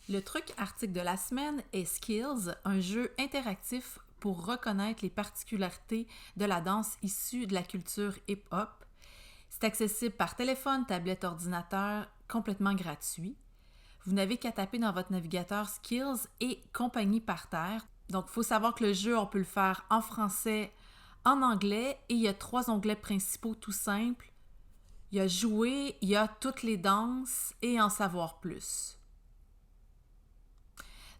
Le truc article de la semaine est Skills, un jeu interactif pour reconnaître les particularités de la danse issue de la culture hip-hop. C'est accessible par téléphone, tablette, ordinateur, complètement gratuit. Vous n'avez qu'à taper dans votre navigateur Skills et Compagnie par terre. Donc, il faut savoir que le jeu, on peut le faire en français, en anglais, et il y a 3 onglets principaux tout simples. Il y a jouer, il y a toutes les danses et en savoir plus.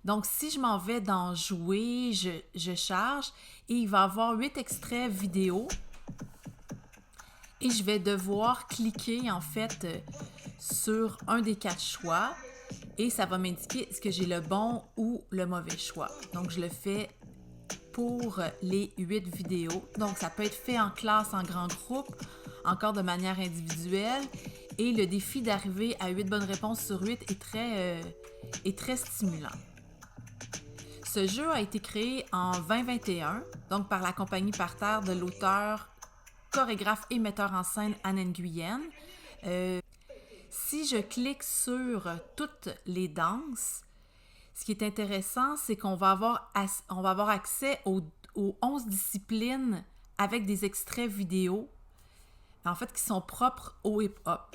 Donc, si je m'en vais dans jouer, je charge et il va y avoir 8 extraits vidéo et je vais devoir cliquer en fait sur un des 4 choix et ça va m'indiquer est-ce que j'ai le bon ou le mauvais choix. Donc, je le fais pour les 8 vidéos. Donc, ça peut être fait en classe, en grand groupe, encore de manière individuelle. Et le défi d'arriver à 8 bonnes réponses sur 8 est très stimulant. Ce jeu a été créé en 2021, donc par la compagnie par terre de l'auteur, chorégraphe et metteur en scène Anne Nguyen. Si je clique sur toutes les danses, ce qui est intéressant, c'est qu'on va avoir accès aux 11 disciplines avec des extraits vidéo, en fait, qui sont propres au hip-hop.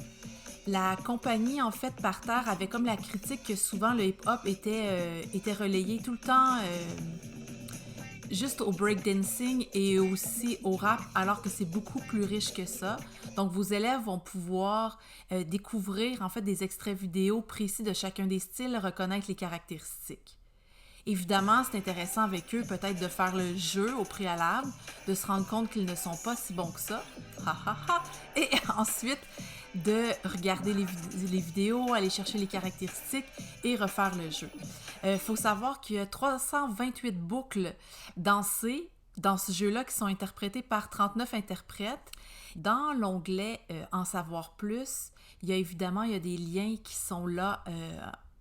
La compagnie, en fait, par terre, avait comme la critique que souvent le hip-hop était relayé tout le temps juste au breakdancing et aussi au rap, alors que c'est beaucoup plus riche que ça. Donc, vos élèves vont pouvoir découvrir, en fait, des extraits vidéo précis de chacun des styles, reconnaître les caractéristiques. Évidemment, c'est intéressant avec eux peut-être de faire le jeu au préalable, de se rendre compte qu'ils ne sont pas si bons que ça. Et ensuite, de regarder les vidéos, aller chercher les caractéristiques et refaire le jeu. Faut savoir qu'il y a 328 boucles dansées dans ce jeu-là qui sont interprétées par 39 interprètes. Dans l'onglet En savoir plus, il y a des liens qui sont là,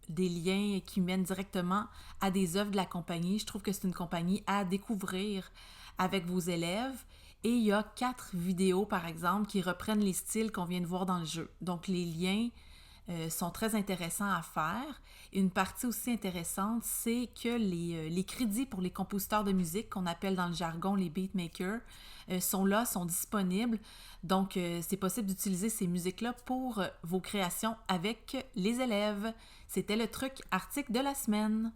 des liens qui mènent directement à des œuvres de la compagnie. Je trouve que c'est une compagnie à découvrir avec vos élèves. Et il y a 4 vidéos, par exemple, qui reprennent les styles qu'on vient de voir dans le jeu. Donc, les liens sont très intéressants à faire. Et une partie aussi intéressante, c'est que les crédits pour les compositeurs de musique, qu'on appelle dans le jargon les beatmakers, sont là, sont disponibles. Donc, c'est possible d'utiliser ces musiques-là pour vos créations avec les élèves. C'était le truc article de la semaine.